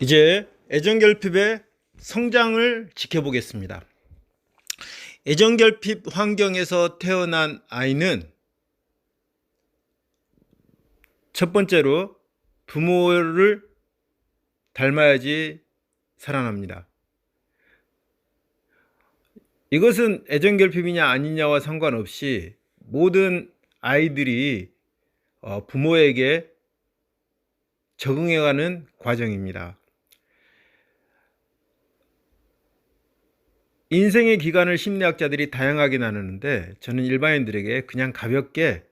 이제 애정결핍의 성장을 지켜보겠습니다. 애정결핍 환경에서 태어난 아이는 첫 번째로 부모를 닮아야지 살아납니다. 이것은 애정결핍이냐 아니냐와 상관없이 모든 아이들이 부모에게 적응해가는 과정입니다. 인생의 기간을 심리학자들이 다양하게 나누는데 저는 일반인들에게 그냥 가볍게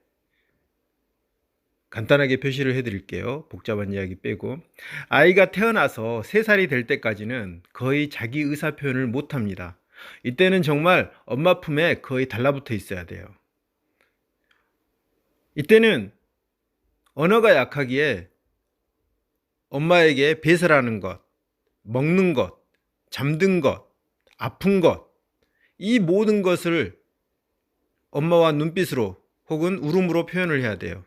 간단하게 표시를 해드릴게요. 복잡한 이야기 빼고. 아이가 태어나서 3살이 될 때까지는 거의 자기 의사표현을 못합니다. 이때는 정말 엄마 품에 거의 달라붙어 있어야 돼요. 이때는 언어가 약하기에 엄마에게 배설하는 것, 먹는 것, 잠든 것, 아픈 것, 이 모든 것을 엄마와 눈빛으로 혹은 울음으로 표현을 해야 돼요.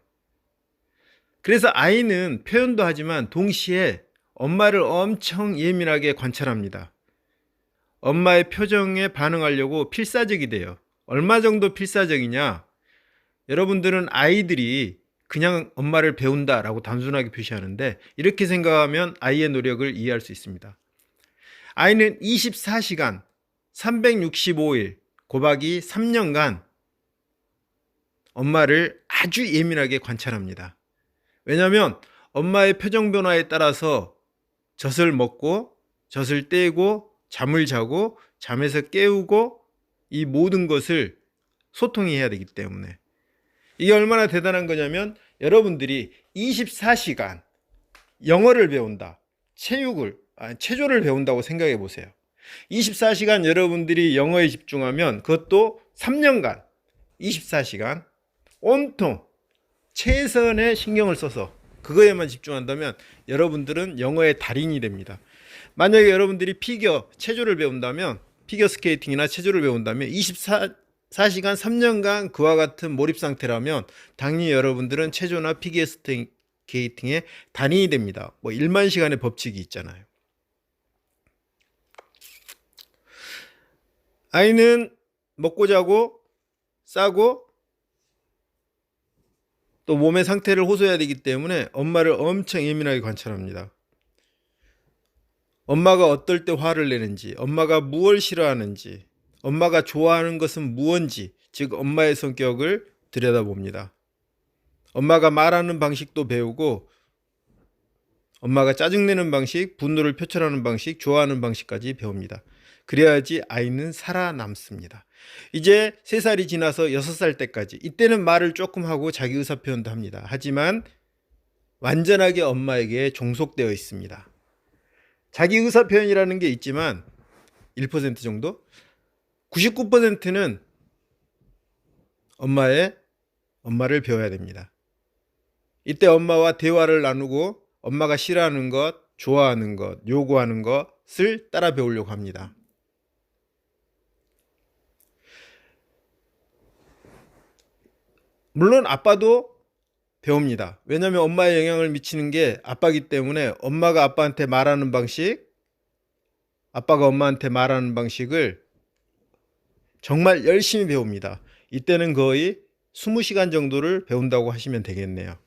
그래서 아이는 표현도 하지만 동시에 엄마를 엄청 예민하게 관찰합니다. 엄마의 표정에 반응하려고 필사적이 돼요. 얼마 정도 필사적이냐? 여러분들은 아이들이 그냥 엄마를 배운다라고 단순하게 표시하는데 이렇게 생각하면 아이의 노력을 이해할 수 있습니다. 아이는 24시간 365일 곱하기 3년간 엄마를 아주 예민하게 관찰합니다. 왜냐하면 엄마의 표정 변화에 따라서 젖을 먹고 젖을 떼고 잠을 자고 잠에서 깨우고 이 모든 것을 소통이 해야 되기 때문에 이게 얼마나 대단한 거냐면 여러분들이 24시간 영어를 배운다, 체조를 배운다고 생각해 보세요. 24시간 여러분들이 영어에 집중하면 그것도 3년간 24시간 온통 최선의 신경을 써서 그거에만 집중한다면 여러분들은 영어의 달인이 됩니다. 만약에 여러분들이 체조를 배운다면 피겨 스케이팅이나 체조를 배운다면 24시간 3년간 그와 같은 몰입 상태라면 당연히 여러분들은 체조나 피겨 스케이팅의 달인이 됩니다. 뭐 1만 시간의 법칙이 있잖아요. 아이는 먹고 자고 싸고 또 몸의 상태를 호소해야 되기 때문에 엄마를 엄청 예민하게 관찰합니다. 엄마가 어떨 때 화를 내는지, 엄마가 무엇을 싫어하는지, 엄마가 좋아하는 것은 무엇인지, 즉 엄마의 성격을 들여다봅니다. 엄마가 말하는 방식도 배우고 엄마가 짜증내는 방식, 분노를 표출하는 방식, 좋아하는 방식까지 배웁니다. 그래야지 아이는 살아남습니다. 이제 3살이 지나서 6살 때까지 이때는 말을 조금 하고 자기 의사표현도 합니다. 하지만 완전하게 엄마에게 종속되어 있습니다. 자기 의사표현이라는 게 있지만 1% 정도? 99%는 엄마를 배워야 됩니다. 이때 엄마와 대화를 나누고 엄마가 싫어하는 것, 좋아하는 것, 요구하는 것을 따라 배우려고 합니다. 물론 아빠도 배웁니다. 왜냐하면 엄마에 영향을 미치는 게 아빠이기 때문에 엄마가 아빠한테 말하는 방식, 아빠가 엄마한테 말하는 방식을 정말 열심히 배웁니다. 이때는 거의 20시간 정도를 배운다고 하시면 되겠네요.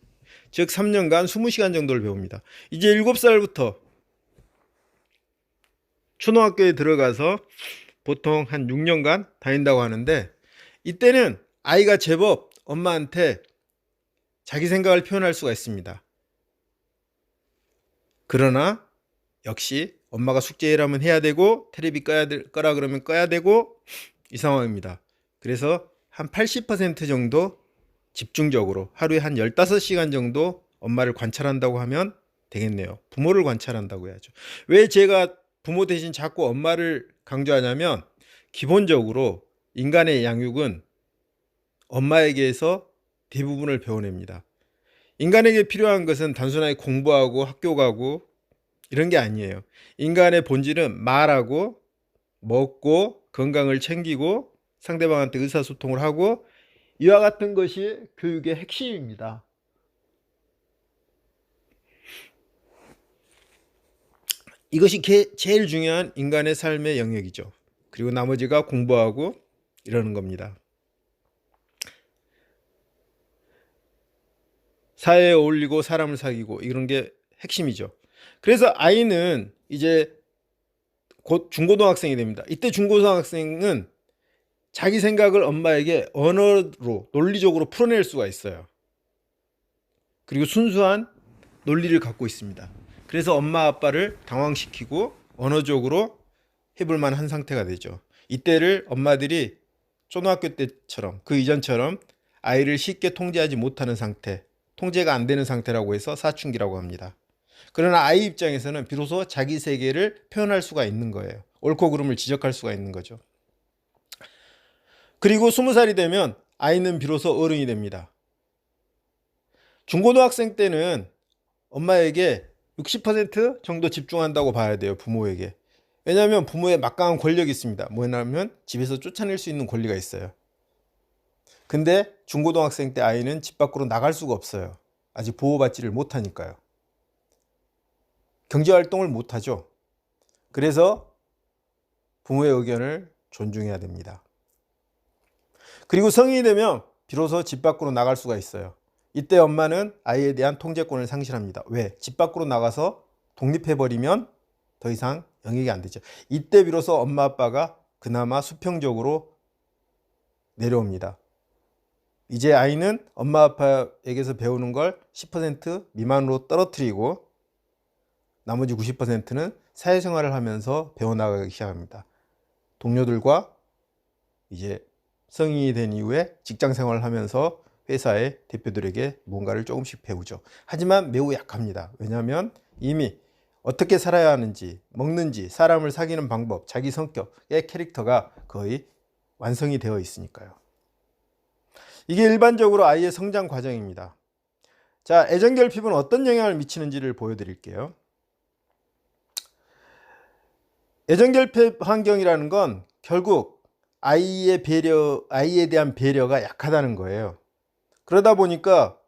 즉 3년간 20시간 정도를 배웁니다. 이제 7살부터 초등학교에 들어가서 보통 한 6년간 다닌다고 하는데 이때는 아이가 제법 엄마한테 자기 생각을 표현할 수가 있습니다. 그러나 역시 엄마가 숙제라면 해야 되고 테레비 꺼라 그러면 꺼야 되고 이 상황입니다. 그래서 한 80% 정도 집중적으로 하루에 한 15시간 정도 엄마를 관찰한다고 하면 되겠네요. 부모를 관찰한다고 해야죠. 왜 제가 부모 대신 자꾸 엄마를 강조하냐면 기본적으로 인간의 양육은 엄마에게서 대부분을 배워냅니다. 인간에게 필요한 것은 단순하게 공부하고 학교 가고 이런 게 아니에요. 인간의 본질은 말하고 먹고 건강을 챙기고 상대방한테 의사소통을 하고 이와 같은 것이 교육의 핵심입니다. 이것이 제일 중요한 인간의 삶의 영역이죠. 그리고 나머지가 공부하고 이러는 겁니다. 사회에 어울리고 사람을 사귀고 이런 게 핵심이죠. 그래서 아이는 이제 곧 중고등학생이 됩니다. 이때 중고등학생은 자기 생각을 엄마에게 언어로 논리적으로 풀어낼 수가 있어요. 그리고 순수한 논리를 갖고 있습니다. 그래서 엄마 아빠를 당황시키고 언어적으로 해볼 만한 상태가 되죠. 이때를 엄마들이 초등학교 때처럼 그 이전처럼 아이를 쉽게 통제하지 못하는 상태, 통제가 안 되는 상태라고 해서 사춘기라고 합니다. 그러나 아이 입장에서는 비로소 자기 세계를 표현할 수가 있는 거예요. 옳고 그름을 지적할 수가 있는 거죠. 그리고 20살이 되면 아이는 비로소 어른이 됩니다. 중고등학생 때는 엄마에게 60% 정도 집중한다고 봐야 돼요. 부모에게. 왜냐하면 부모의 막강한 권력이 있습니다. 뭐냐면 집에서 쫓아낼 수 있는 권리가 있어요. 근데 중고등학생 때 아이는 집 밖으로 나갈 수가 없어요. 아직 보호받지를 못하니까요. 경제활동을 못하죠. 그래서 부모의 의견을 존중해야 됩니다. 그리고 성인이 되면 비로소 집 밖으로 나갈 수가 있어요. 이때 엄마는 아이에 대한 통제권을 상실합니다. 왜? 집 밖으로 나가서 독립해버리면 더 이상 영역이 안 되죠. 이때 비로소 엄마 아빠가 그나마 수평적으로 내려옵니다. 이제 아이는 엄마 아빠에게서 배우는 걸 10% 미만으로 떨어뜨리고 나머지 90%는 사회생활을 하면서 배워나가기 시작합니다. 동료들과 이제 성인이 된 이후에 직장 생활을 하면서 회사의 대표들에게 뭔가를 조금씩 배우죠. 하지만 매우 약합니다. 왜냐하면 이미 어떻게 살아야 하는지, 먹는지, 사람을 사귀는 방법, 자기 성격의 캐릭터가 거의 완성이 되어 있으니까요. 이게 일반적으로 아이의 성장 과정입니다. 자, 애정결핍은 어떤 영향을 미치는지를 보여드릴게요. 애정결핍 환경이라는 건 결국 아이에 대한 배려가 약하다는 거예요. 그러다 보니까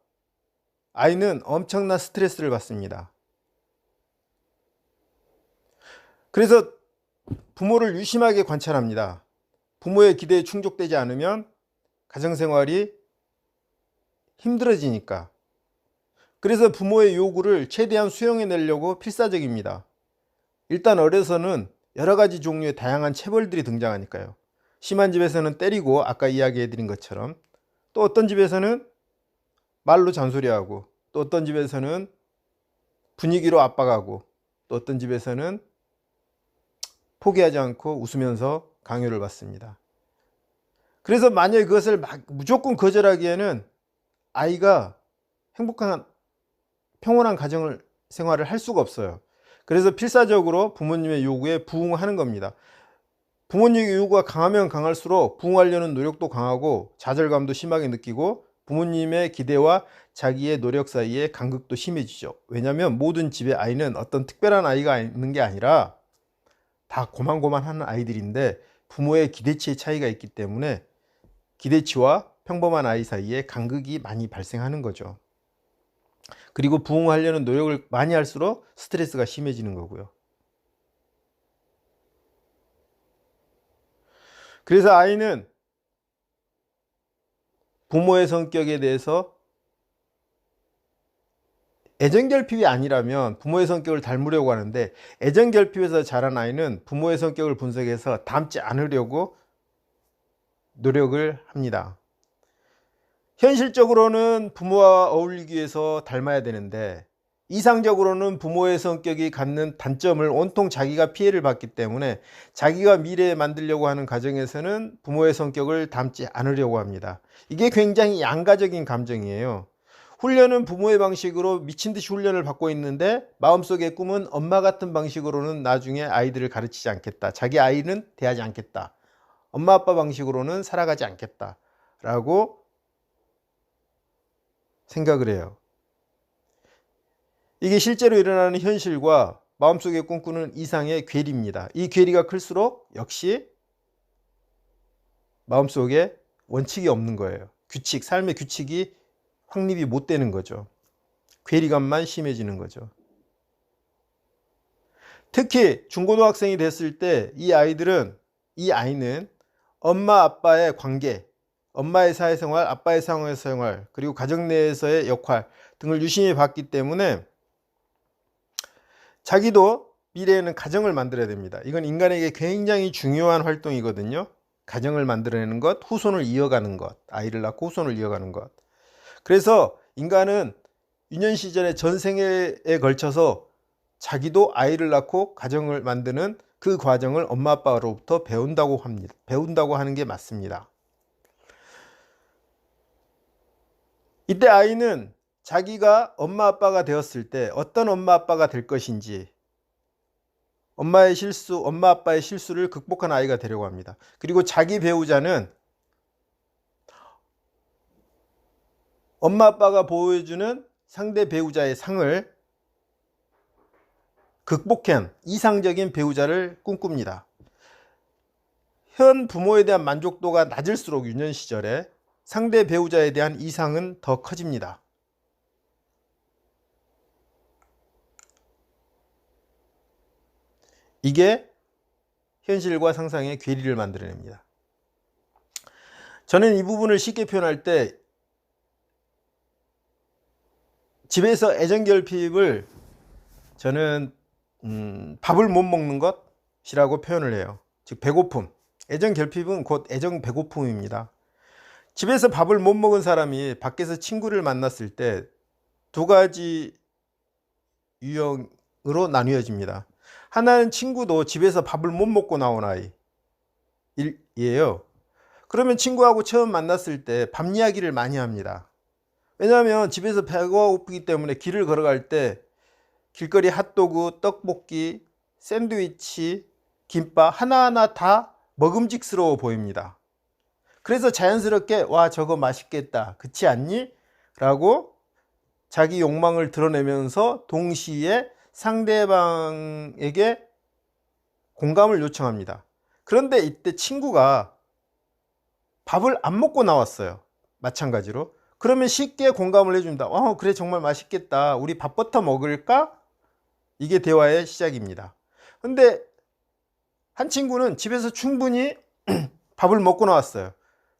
아이는 엄청난 스트레스를 받습니다. 그래서 부모를 유심하게 관찰합니다. 부모의 기대에 충족되지 않으면 가정생활이 힘들어지니까. 그래서 부모의 요구를 최대한 수용해내려고 필사적입니다. 일단 어려서는 여러 가지 종류의 다양한 체벌들이 등장하니까요. 심한 집에서는 때리고 아까 이야기해드린 것처럼, 또 어떤 집에서는 말로 잔소리하고, 또 어떤 집에서는 분위기로 압박하고, 또 어떤 집에서는 포기하지 않고 웃으면서 강요를 받습니다. 그래서 만약에 그것을 무조건 거절하기에는 아이가 행복한 평온한 가정 생활을 할 수가 없어요. 그래서 필사적으로 부모님의 요구에 부응하는 겁니다. 부모님의 요구가 강하면 강할수록 부응하려는 노력도 강하고 좌절감도 심하게 느끼고 부모님의 기대와 자기의 노력 사이에 간극도 심해지죠. 왜냐하면 모든 집의 아이는 어떤 특별한 아이가 있는 게 아니라 다 고만고만한 아이들인데 부모의 기대치의 차이가 있기 때문에 기대치와 평범한 아이 사이에 간극이 많이 발생하는 거죠. 그리고 부응하려는 노력을 많이 할수록 스트레스가 심해지는 거고요. 그래서 아이는 부모의 성격에 대해서 애정결핍이 아니라면 부모의 성격을 닮으려고 하는데, 애정결핍에서 자란 아이는 부모의 성격을 분석해서 닮지 않으려고 노력을 합니다. 현실적으로는 부모와 어울리기 위해서 닮아야 되는데, 이상적으로는 부모의 성격이 갖는 단점을 온통 자기가 피해를 받기 때문에 자기가 미래에 만들려고 하는 가정에서는 부모의 성격을 닮지 않으려고 합니다. 이게 굉장히 양가적인 감정이에요. 훈련은 부모의 방식으로 미친듯이 훈련을 받고 있는데 마음속의 꿈은 엄마 같은 방식으로는 나중에 아이들을 가르치지 않겠다, 자기 아이는 대하지 않겠다, 엄마 아빠 방식으로는 살아가지 않겠다 라고 생각을 해요. 이게 실제로 일어나는 현실과 마음속에 꿈꾸는 이상의 괴리입니다. 이 괴리가 클수록 역시 마음속에 원칙이 없는 거예요. 규칙, 삶의 규칙이 확립이 못 되는 거죠. 괴리감만 심해지는 거죠. 특히 중고등학생이 됐을 때 이 아이는 엄마 아빠의 관계, 엄마의 사회생활, 아빠의 사회생활, 그리고 가정 내에서의 역할 등을 유심히 봤기 때문에 자기도 미래에는 가정을 만들어야 됩니다. 이건 인간에게 굉장히 중요한 활동이거든요. 가정을 만들어내는 것, 후손을 이어가는 것, 아이를 낳고 후손을 이어가는 것. 그래서 인간은 유년 시절의 전생에 걸쳐서 자기도 아이를 낳고 가정을 만드는 그 과정을 엄마 아빠로부터 배운다고 합니다. 배운다고 하는 게 맞습니다. 이때 아이는 자기가 엄마 아빠가 되었을 때 어떤 엄마 아빠가 될 것인지, 엄마 아빠의 실수를 극복한 아이가 되려고 합니다. 그리고 자기 배우자는 엄마 아빠가 보여주는 상대 배우자의 상을 극복한 이상적인 배우자를 꿈꿉니다. 현 부모에 대한 만족도가 낮을수록 유년 시절에 상대 배우자에 대한 이상은 더 커집니다. 이게 현실과 상상의 괴리를 만들어냅니다. 저는 이 부분을 쉽게 표현할 때 집에서 애정결핍을 저는 밥을 못 먹는 것이라고 표현을 해요. 즉 배고픔. 애정결핍은 곧 애정 배고픔입니다. 집에서 밥을 못 먹은 사람이 밖에서 친구를 만났을 때 두 가지 유형으로 나뉘어집니다. 하나는 친구도 집에서 밥을 못 먹고 나온 아이예요. 그러면 친구하고 처음 만났을 때 밥 이야기를 많이 합니다. 왜냐하면 집에서 배가 고프기 때문에 길을 걸어갈 때 길거리 핫도그, 떡볶이, 샌드위치, 김밥 하나하나 다 먹음직스러워 보입니다. 그래서 자연스럽게 와 저거 맛있겠다 그렇지 않니? 라고 자기 욕망을 드러내면서 동시에 상대방에게 공감을 요청합니다. 그런데 이때 친구가 밥을 안 먹고 나왔어요. 마찬가지로. 그러면 쉽게 공감을 해줍니다. 그래 정말 맛있겠다. 우리 밥부터 먹을까? 이게 대화의 시작입니다. 근데 한 친구는 집에서 충분히 밥을 먹고 나왔어요.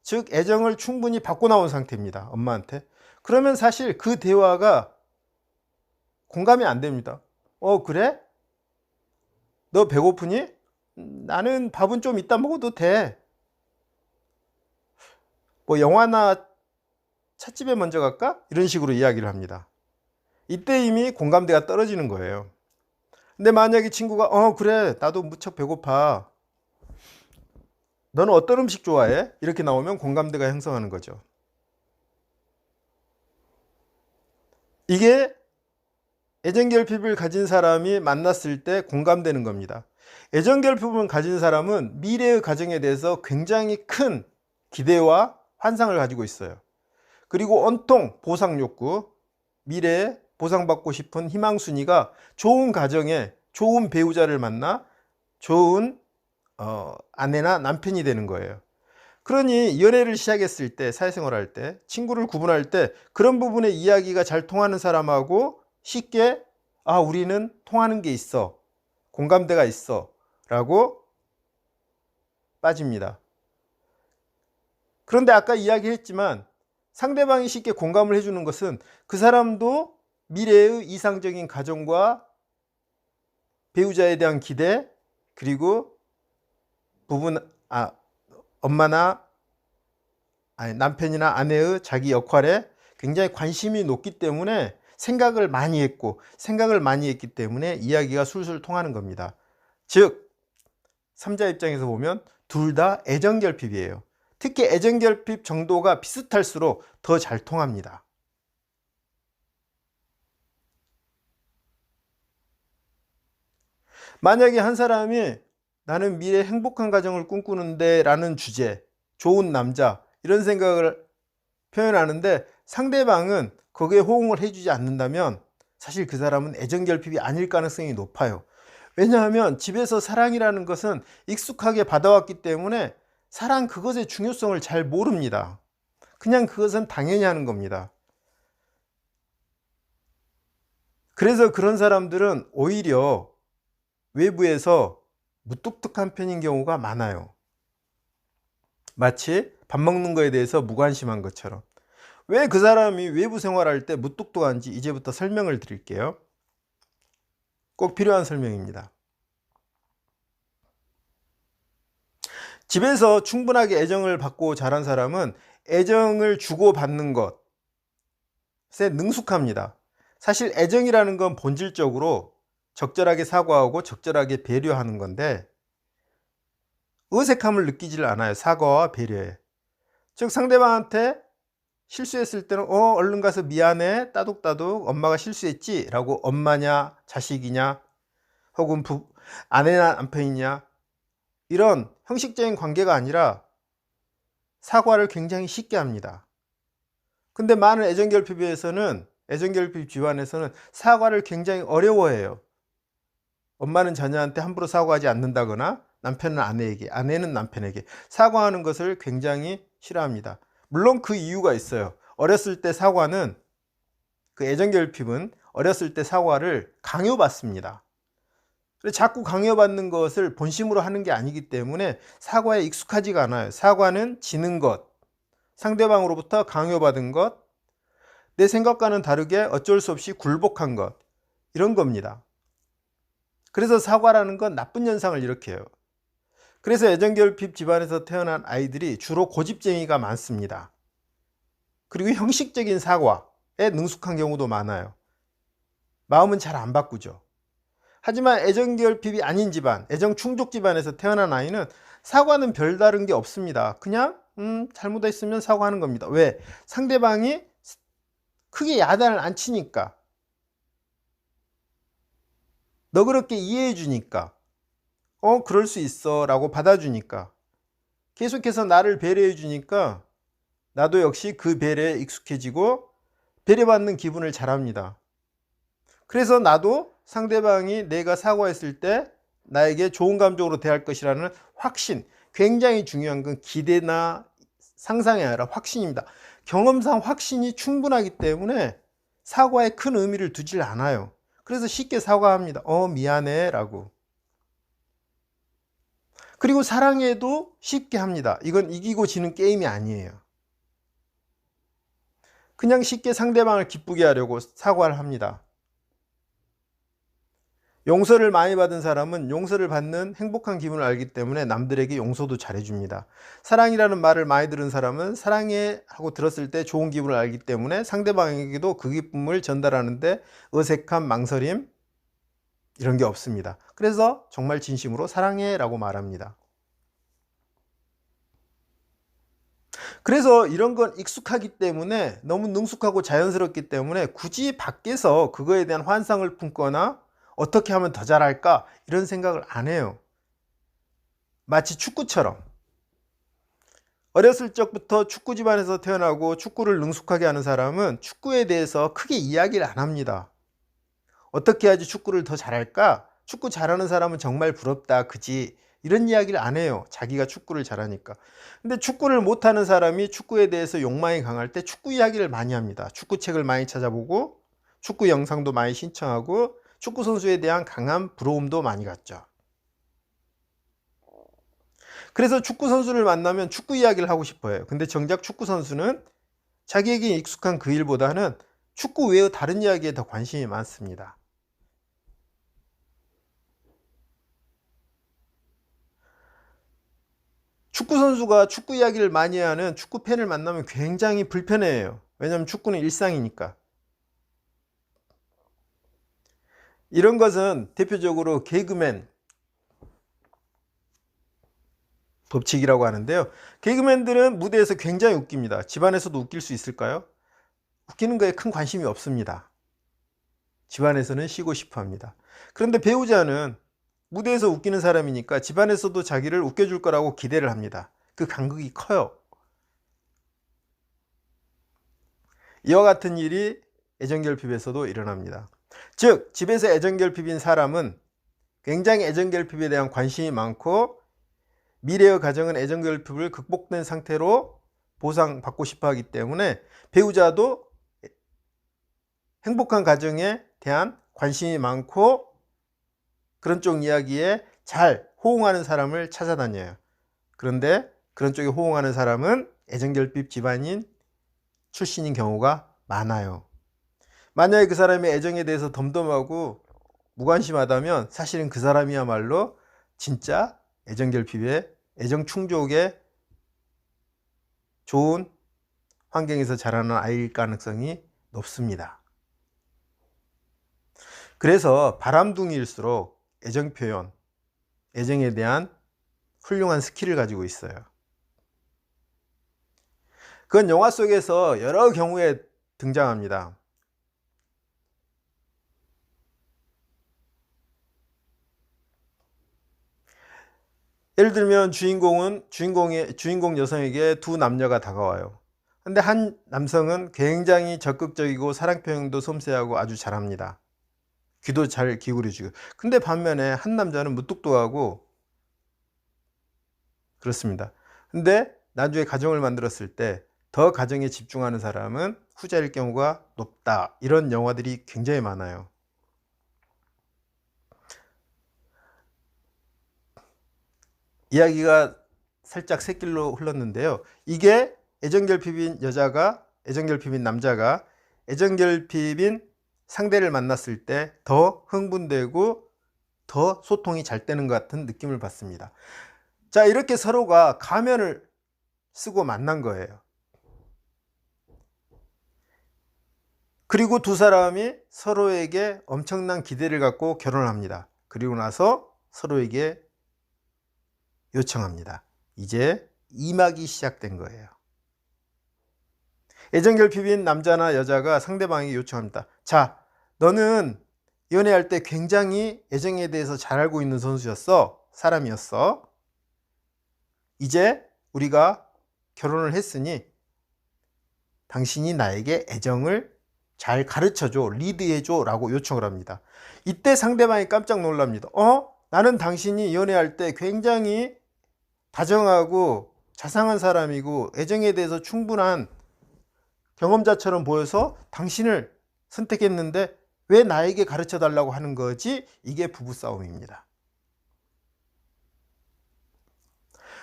즉 애정을 충분히 받고 나온 상태입니다. 엄마한테. 그러면 사실 그 대화가 공감이 안 됩니다. 그래? 너 배고프니? 나는 밥은 좀 이따 먹어도 돼. 뭐 영화나 찻집에 먼저 갈까? 이런 식으로 이야기를 합니다. 이때 이미 공감대가 떨어지는 거예요. 근데 만약에 친구가 그래 나도 무척 배고파. 너는 어떤 음식 좋아해? 이렇게 나오면 공감대가 형성하는 거죠. 이게 애정결핍을 가진 사람이 만났을 때 공감되는 겁니다. 애정결핍을 가진 사람은 미래의 가정에 대해서 굉장히 큰 기대와 환상을 가지고 있어요. 그리고 온통 보상욕구, 미래에 보상받고 싶은 희망순이가 좋은 가정에 좋은 배우자를 만나 좋은 아내나 남편이 되는 거예요. 그러니 연애를 시작했을 때, 사회생활 할 때, 친구를 구분할 때 그런 부분에 이야기가 잘 통하는 사람하고 쉽게 우리는 통하는 게 있어, 공감대가 있어 라고 빠집니다. 그런데 아까 이야기했지만 상대방이 쉽게 공감을 해주는 것은 그 사람도 미래의 이상적인 가정과 배우자에 대한 기대, 그리고 남편이나 아내의 자기 역할에 굉장히 관심이 높기 때문에 생각을 많이 했기 때문에 이야기가 술술 통하는 겁니다. 즉 3자 입장에서 보면 둘 다 애정결핍이에요. 특히 애정결핍 정도가 비슷할수록 더 잘 통합니다. 만약에 한 사람이 나는 미래 행복한 가정을 꿈꾸는데 라는 주제, 좋은 남자 이런 생각을 표현하는데 상대방은 거기에 호응을 해주지 않는다면 사실 그 사람은 애정결핍이 아닐 가능성이 높아요. 왜냐하면 집에서 사랑이라는 것은 익숙하게 받아왔기 때문에 사랑 그것의 중요성을 잘 모릅니다. 그냥 그것은 당연히 하는 겁니다. 그래서 그런 사람들은 오히려 외부에서 무뚝뚝한 편인 경우가 많아요. 마치 밥 먹는 거에 대해서 무관심한 것처럼. 왜 그 사람이 외부 생활할 때 무뚝뚝한지 이제부터 설명을 드릴게요. 꼭 필요한 설명입니다. 집에서 충분하게 애정을 받고 자란 사람은 애정을 주고받는 것에 능숙합니다. 사실 애정이라는 건 본질적으로 적절하게 사과하고 적절하게 배려하는 건데 어색함을 느끼질 않아요. 사과와 배려에. 즉 상대방한테 실수했을 때는 얼른 가서 미안해 따독따독 엄마가 실수했지 라고 엄마냐 자식이냐 혹은 아내나 남편이냐 이런 형식적인 관계가 아니라 사과를 굉장히 쉽게 합니다. 근데 많은 애정결핍 집안에서는 사과를 굉장히 어려워해요. 엄마는 자녀한테 함부로 사과하지 않는다거나 남편은 아내에게, 아내는 남편에게 사과하는 것을 굉장히 싫어합니다. 물론 그 이유가 있어요. 어렸을 때 사과는, 그 애정결핍은 어렸을 때 사과를 강요받습니다. 자꾸 강요받는 것을 본심으로 하는 게 아니기 때문에 사과에 익숙하지가 않아요. 사과는 지는 것, 상대방으로부터 강요받은 것, 내 생각과는 다르게 어쩔 수 없이 굴복한 것, 이런 겁니다. 그래서 사과라는 건 나쁜 현상을 일으켜요. 그래서 애정결핍 집안에서 태어난 아이들이 주로 고집쟁이가 많습니다. 그리고 형식적인 사과에 능숙한 경우도 많아요. 마음은 잘 안 바꾸죠. 하지만 애정결핍이 아닌 집안, 애정충족 집안에서 태어난 아이는 사과는 별다른 게 없습니다. 그냥 잘못했으면 사과하는 겁니다. 왜? 상대방이 크게 야단을 안 치니까, 너그럽게 이해해 주니까, 그럴 수 있어 라고 받아주니까, 계속해서 나를 배려해 주니까 나도 역시 그 배려에 익숙해지고 배려받는 기분을 잘합니다. 그래서 나도 상대방이 내가 사과했을 때 나에게 좋은 감정으로 대할 것이라는 확신, 굉장히 중요한 건 기대나 상상이 아니라 확신입니다. 경험상 확신이 충분하기 때문에 사과에 큰 의미를 두질 않아요. 그래서 쉽게 사과합니다. 미안해 라고. 그리고 사랑해도 쉽게 합니다. 이건 이기고 지는 게임이 아니에요. 그냥 쉽게 상대방을 기쁘게 하려고 사과를 합니다. 용서를 많이 받은 사람은 용서를 받는 행복한 기분을 알기 때문에 남들에게 용서도 잘해줍니다. 사랑이라는 말을 많이 들은 사람은 사랑해 하고 들었을 때 좋은 기분을 알기 때문에 상대방에게도 그 기쁨을 전달하는데 어색함, 망설임 이런 게 없습니다. 그래서 정말 진심으로 사랑해 라고 말합니다. 그래서 이런 건 익숙하기 때문에, 너무 능숙하고 자연스럽기 때문에 굳이 밖에서 그거에 대한 환상을 품거나 어떻게 하면 더 잘할까 이런 생각을 안 해요. 마치 축구처럼 어렸을 적부터 축구 집안에서 태어나고 축구를 능숙하게 하는 사람은 축구에 대해서 크게 이야기를 안 합니다. 어떻게 해야지 축구를 더 잘할까? 축구 잘하는 사람은 정말 부럽다, 그지? 이런 이야기를 안 해요. 자기가 축구를 잘하니까. 근데 축구를 못하는 사람이 축구에 대해서 욕망이 강할 때 축구 이야기를 많이 합니다. 축구책을 많이 찾아보고 축구 영상도 많이 신청하고 축구 선수에 대한 강한 부러움도 많이 갖죠. 그래서 축구 선수를 만나면 축구 이야기를 하고 싶어요. 근데 정작 축구 선수는 자기에게 익숙한 그 일보다는 축구 외의 다른 이야기에 더 관심이 많습니다. 축구 선수가 축구 이야기를 많이 하는 축구 팬을 만나면 굉장히 불편해해요. 왜냐하면 축구는 일상이니까. 이런 것은 대표적으로 개그맨 법칙이라고 하는데요. 개그맨들은 무대에서 굉장히 웃깁니다. 집안에서도 웃길 수 있을까요? 웃기는 거에 큰 관심이 없습니다. 집안에서는 쉬고 싶어 합니다. 그런데 배우자는 무대에서 웃기는 사람이니까 집안에서도 자기를 웃겨줄 거라고 기대를 합니다. 그 간극이 커요. 이와 같은 일이 애정결핍에서도 일어납니다. 즉 집에서 애정결핍인 사람은 굉장히 애정결핍에 대한 관심이 많고 미래의 가정은 애정결핍을 극복된 상태로 보상받고 싶어 하기 때문에 배우자도 행복한 가정에 대한 관심이 많고 그런 쪽 이야기에 잘 호응하는 사람을 찾아다녀요. 그런데 그런 쪽에 호응하는 사람은 애정결핍 집안인 출신인 경우가 많아요. 만약에 그 사람이 애정에 대해서 덤덤하고 무관심하다면 사실은 그 사람이야말로 진짜 애정결핍에 애정충족에 좋은 환경에서 자라는 아이일 가능성이 높습니다. 그래서 바람둥이일수록 애정표현, 애정에 대한 훌륭한 스킬을 가지고 있어요. 그건 영화 속에서 여러 경우에 등장합니다. 예를 들면 주인공 여성에게 두 남녀가 다가와요. 근데 한 남성은 굉장히 적극적이고 사랑 표현도 섬세하고 아주 잘합니다. 귀도 잘 기울여주고. 근데 반면에 한 남자는 무뚝뚝하고 그렇습니다. 근데 나중에 가정을 만들었을 때 더 가정에 집중하는 사람은 후자일 경우가 높다. 이런 영화들이 굉장히 많아요. 이야기가 살짝 새길로 흘렀는데요. 이게 애정결핍인 남자가 애정결핍인 상대를 만났을 때 더 흥분되고 더 소통이 잘 되는 것 같은 느낌을 받습니다. 자, 이렇게 서로가 가면을 쓰고 만난 거예요. 그리고 두 사람이 서로에게 엄청난 기대를 갖고 결혼을 합니다. 그리고 나서 서로에게 요청합니다. 이제 2막이 시작된 거예요. 애정결핍인 남자나 여자가 상대방에게 요청합니다. 자, 너는 연애할 때 굉장히 애정에 대해서 잘 알고 있는 선수였어. 사람이었어. 이제 우리가 결혼을 했으니 당신이 나에게 애정을 잘 가르쳐줘, 리드해줘 라고 요청을 합니다. 이때 상대방이 깜짝 놀랍니다. 나는 당신이 연애할 때 굉장히 다정하고 자상한 사람이고 애정에 대해서 충분한 경험자처럼 보여서 당신을 선택했는데 왜 나에게 가르쳐 달라고 하는 거지? 이게 부부싸움입니다.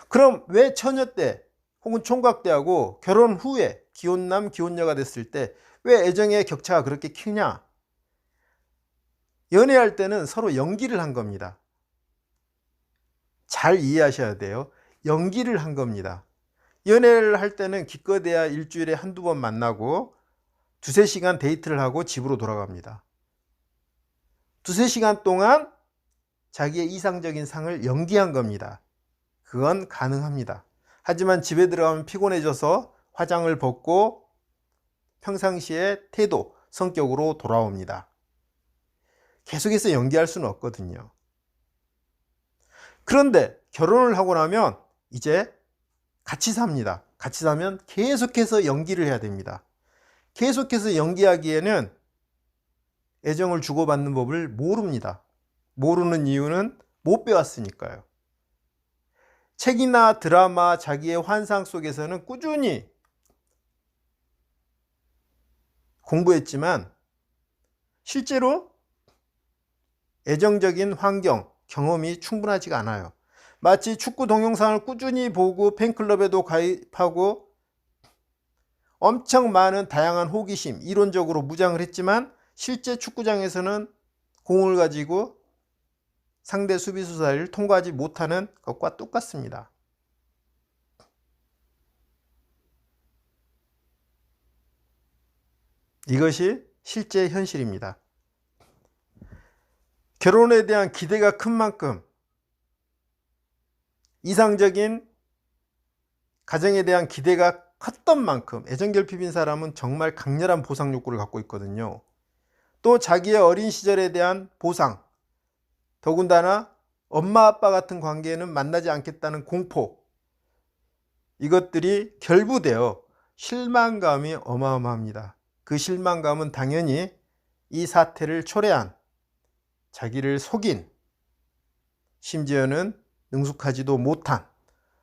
그럼 왜 처녀 때 혹은 총각 때하고 결혼 후에 기혼남 기혼녀가 됐을 때 왜 애정의 격차가 그렇게 크냐? 연애할 때는 서로 연기를 한 겁니다. 잘 이해하셔야 돼요. 연기를 한 겁니다. 연애를 할 때는 기껏해야 일주일에 한두 번 만나고 두세 시간 데이트를 하고 집으로 돌아갑니다. 두세 시간 동안 자기의 이상적인 상을 연기한 겁니다. 그건 가능합니다. 하지만 집에 들어가면 피곤해져서 화장을 벗고 평상시의 태도, 성격으로 돌아옵니다. 계속해서 연기할 수는 없거든요. 그런데 결혼을 하고 나면 이제 같이 삽니다. 같이 사면 계속해서 연기를 해야 됩니다. 계속해서 연기하기에는 애정을 주고받는 법을 모릅니다. 모르는 이유는 못 배웠으니까요. 책이나 드라마, 자기의 환상 속에서는 꾸준히 공부했지만 실제로 애정적인 환경, 경험이 충분하지가 않아요. 마치 축구 동영상을 꾸준히 보고 팬클럽에도 가입하고 엄청 많은 다양한 호기심, 이론적으로 무장을 했지만 실제 축구장에서는 공을 가지고 상대 수비수 사이를 통과하지 못하는 것과 똑같습니다. 이것이 실제 현실입니다. 결혼에 대한 기대가 큰 만큼 이상적인 가정에 대한 기대가 컸던 만큼 애정결핍인 사람은 정말 강렬한 보상 욕구를 갖고 있거든요. 또 자기의 어린 시절에 대한 보상, 더군다나 엄마 아빠 같은 관계는 만나지 않겠다는 공포, 이것들이 결부되어 실망감이 어마어마합니다. 그 실망감은 당연히 이 사태를 초래한, 자기를 속인, 심지어는 능숙하지도 못한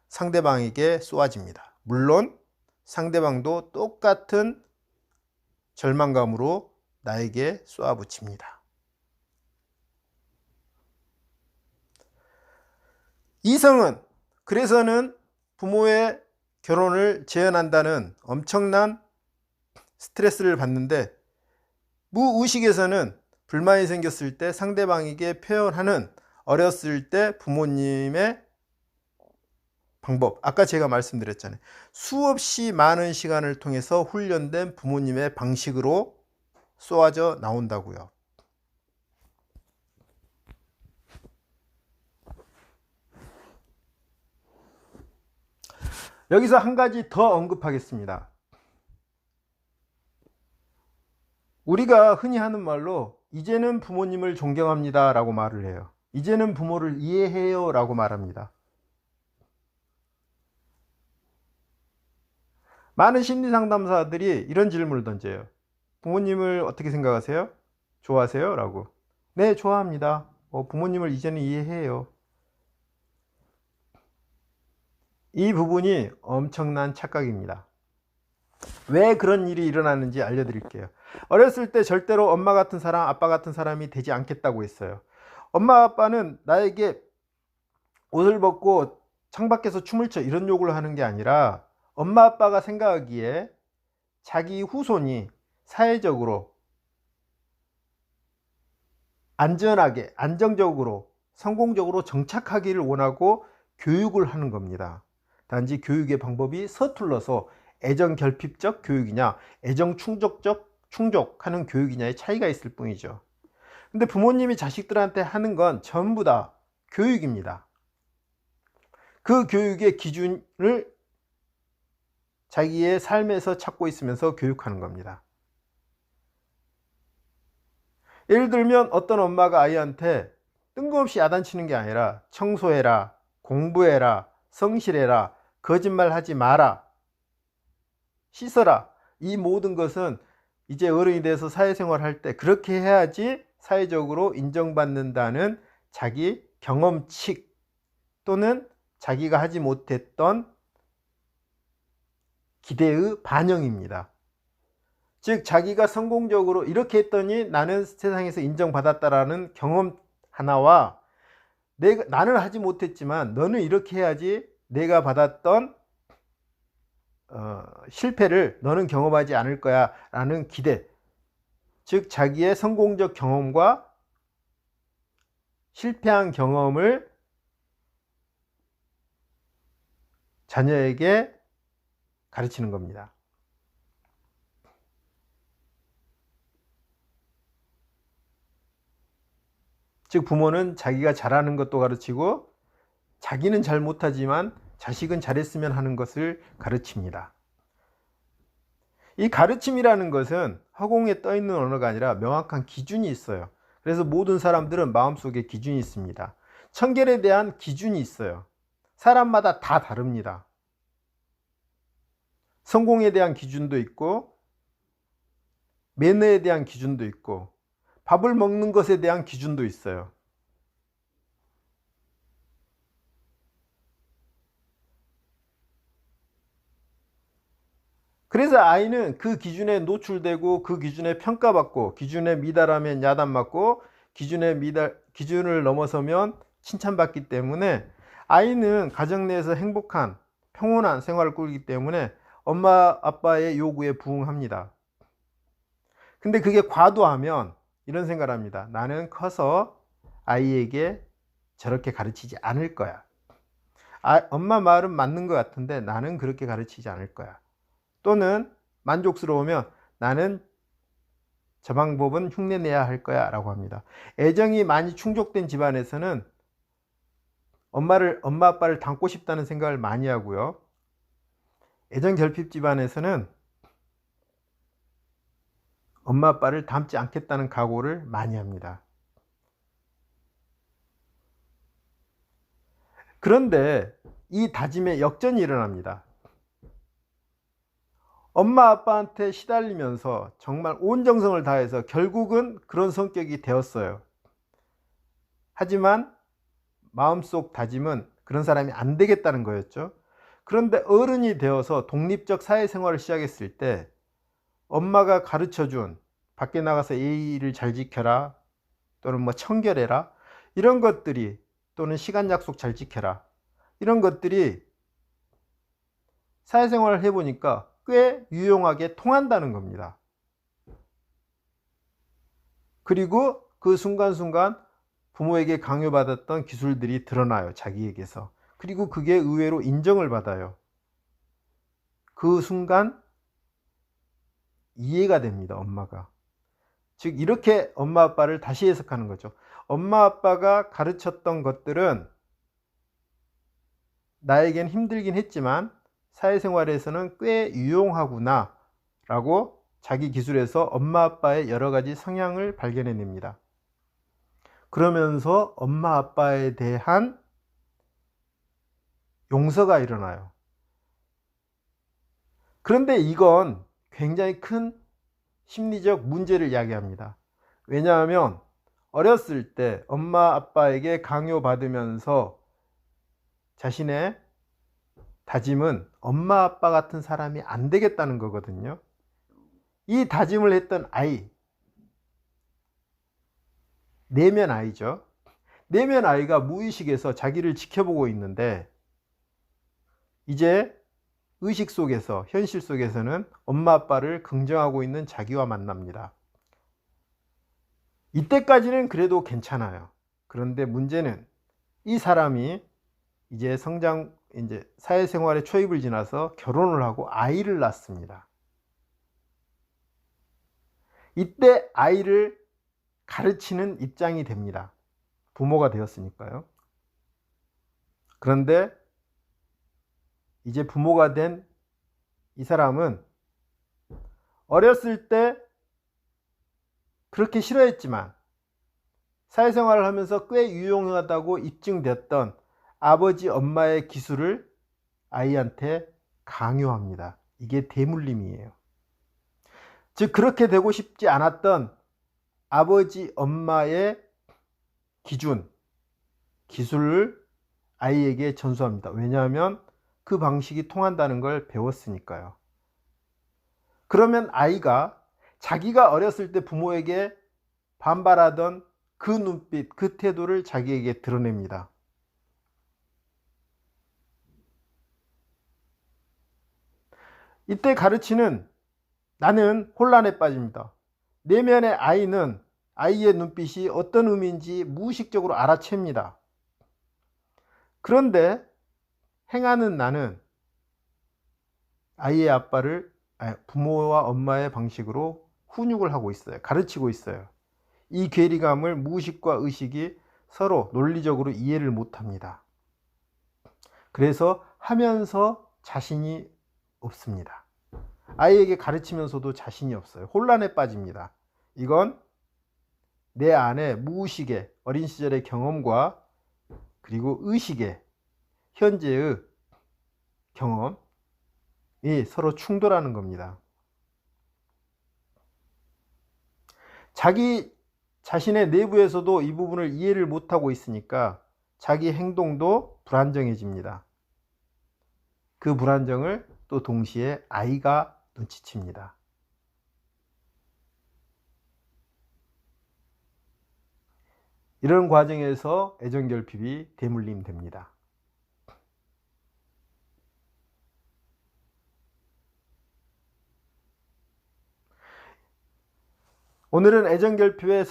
상대방에게 쏘아집니다. 물론 상대방도 똑같은 절망감으로 나에게 쏘아붙입니다. 이성은 그래서는 부모의 결혼을 제한한다는 엄청난 스트레스를 받는데, 무의식에서는 불만이 생겼을 때 상대방에게 표현하는 어렸을 때 부모님의 방법, 아까 제가 말씀드렸잖아요. 수없이 많은 시간을 통해서 훈련된 부모님의 방식으로 쏘아져 나온다고요. 여기서 한 가지 더 언급하겠습니다. 우리가 흔히 하는 말로 이제는 부모님을 존경합니다 라고 말을 해요. 이제는 부모를 이해해요 라고 말합니다. 많은 심리상담사들이 이런 질문을 던져요. 부모님을 어떻게 생각하세요? 좋아하세요? 라고. 네, 좋아합니다. 부모님을 이제는 이해해요. 이 부분이 엄청난 착각입니다. 왜 그런 일이 일어나는지 알려드릴게요. 어렸을 때 절대로 엄마 같은 사람, 아빠 같은 사람이 되지 않겠다고 했어요. 엄마 아빠는 나에게 옷을 벗고 창밖에서 춤을 춰 이런 요구를 하는 게 아니라, 엄마 아빠가 생각하기에 자기 후손이 사회적으로 안전하게, 안정적으로, 성공적으로 정착하기를 원하고 교육을 하는 겁니다. 단지 교육의 방법이 서툴러서 애정 결핍적 교육이냐, 애정 충족하는 교육이냐의 차이가 있을 뿐이죠. 근데 부모님이 자식들한테 하는 건 전부 다 교육입니다. 그 교육의 기준을 자기의 삶에서 찾고 있으면서 교육하는 겁니다. 예를 들면 어떤 엄마가 아이한테 뜬금없이 야단치는 게 아니라 청소해라, 공부해라, 성실해라, 거짓말하지 마라, 씻어라, 이 모든 것은 이제 어른이 돼서 사회생활을 할 때 그렇게 해야지 사회적으로 인정받는다는 자기 경험칙 또는 자기가 하지 못했던 기대의 반영입니다. 즉 자기가 성공적으로 이렇게 했더니 나는 세상에서 인정받았다라는 경험 하나와, 나는 하지 못했지만 너는 이렇게 해야지 내가 받았던 실패를 너는 경험하지 않을 거야 라는 기대, 즉 자기의 성공적 경험과 실패한 경험을 자녀에게 가르치는 겁니다. 즉 부모는 자기가 잘하는 것도 가르치고 자기는 잘 못하지만 자식은 잘했으면 하는 것을 가르칩니다. 이 가르침이라는 것은 허공에 떠 있는 언어가 아니라 명확한 기준이 있어요. 그래서 모든 사람들은 마음속에 기준이 있습니다. 청결에 대한 기준이 있어요. 사람마다 다 다릅니다. 성공에 대한 기준도 있고, 매너에 대한 기준도 있고, 밥을 먹는 것에 대한 기준도 있어요. 그래서 아이는 그 기준에 노출되고 그 기준에 평가받고, 기준에 미달하면 야단맞고, 기준을 넘어서면 칭찬받기 때문에 아이는 가정 내에서 행복한 평온한 생활을 꾸리기 때문에 엄마 아빠의 요구에 부응합니다. 근데 그게 과도하면 이런 생각을 합니다. 나는 커서 아이에게 저렇게 가르치지 않을 거야. 엄마 말은 맞는 것 같은데 나는 그렇게 가르치지 않을 거야. 또는 만족스러우면 나는 저 방법은 흉내내야 할 거야 라고 합니다. 애정이 많이 충족된 집안에서는 엄마 아빠를 닮고 싶다는 생각을 많이 하고요. 애정 결핍 집안에서는 엄마 아빠를 닮지 않겠다는 각오를 많이 합니다. 그런데 이 다짐에 역전이 일어납니다. 엄마 아빠한테 시달리면서 정말 온 정성을 다해서 결국은 그런 성격이 되었어요. 하지만 마음속 다짐은 그런 사람이 안 되겠다는 거였죠. 그런데 어른이 되어서 독립적 사회생활을 시작했을 때 엄마가 가르쳐준 밖에 나가서 예의를 잘 지켜라, 또는 청결해라, 이런 것들이, 또는 시간 약속 잘 지켜라, 이런 것들이 사회생활을 해보니까 꽤 유용하게 통한다는 겁니다. 그리고 그 순간순간 부모에게 강요받았던 기술들이 드러나요. 자기에게서. 그리고 그게 의외로 인정을 받아요. 그 순간 이해가 됩니다. 엄마가. 즉 이렇게 엄마 아빠를 다시 해석하는 거죠. 엄마 아빠가 가르쳤던 것들은 나에겐 힘들긴 했지만 사회생활에서는 꽤 유용하구나 라고 자기 기술에서 엄마 아빠의 여러 가지 성향을 발견해냅니다. 그러면서 엄마 아빠에 대한 용서가 일어나요. 그런데 이건 굉장히 큰 심리적 문제를 이야기합니다. 왜냐하면 어렸을 때 엄마 아빠에게 강요받으면서 자신의 다짐은 엄마 아빠 같은 사람이 안 되겠다는 거거든요. 이 다짐을 했던 아이, 내면 아이죠. 내면 아이가 무의식에서 자기를 지켜보고 있는데 이제 의식 속에서, 현실 속에서는 엄마 아빠를 긍정하고 있는 자기와 만납니다. 이때까지는 그래도 괜찮아요. 그런데 문제는 이 사람이 이제 사회생활의 초입을 지나서 결혼을 하고 아이를 낳습니다. 이때 아이를 가르치는 입장이 됩니다. 부모가 되었으니까요. 그런데 이제 부모가 된 이 사람은 어렸을 때 그렇게 싫어했지만 사회생활을 하면서 꽤 유용하다고 입증됐던 아버지 엄마의 기술을 아이한테 강요합니다. 이게 대물림이에요. 즉 그렇게 되고 싶지 않았던 아버지 엄마의 기술을 아이에게 전수합니다. 왜냐하면 그 방식이 통한다는 걸 배웠으니까요. 그러면 아이가 자기가 어렸을 때 부모에게 반발하던 그 눈빛, 그 태도를 자기에게 드러냅니다. 이때 가르치는 나는 혼란에 빠집니다. 내면의 아이는 아이의 눈빛이 어떤 의미인지 무의식적으로 알아챕니다. 그런데 행하는 나는 아이의 부모와 엄마의 방식으로 훈육을 하고 있어요. 가르치고 있어요. 이 괴리감을 무의식과 의식이 서로 논리적으로 이해를 못합니다. 그래서 하면서 자신이 없습니다. 아이에게 가르치면서도 자신이 없어요. 혼란에 빠집니다. 이건 내 안에 무의식의 어린 시절의 경험과 그리고 의식의 현재의 경험이 서로 충돌하는 겁니다. 자기 자신의 내부에서도 이 부분을 이해를 못하고 있으니까 자기 행동도 불안정해집니다. 그 불안정을 또 동시에 아이가 눈치챕니다. 이런 과정에서 애정결핍이 대물림됩니다. 오늘은 애정결핍의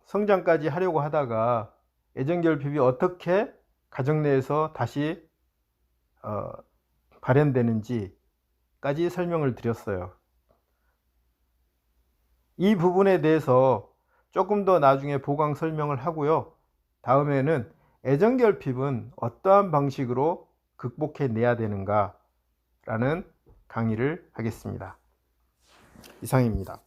성장까지 하려고 하다가 애정결핍이 어떻게 가정 내에서 다시 발현되는지까지 설명을 드렸어요. 이 부분에 대해서 조금 더 나중에 보강 설명을 하고요. 다음에는 애정결핍은 어떠한 방식으로 극복해 내야 되는가 라는 강의를 하겠습니다. 이상입니다.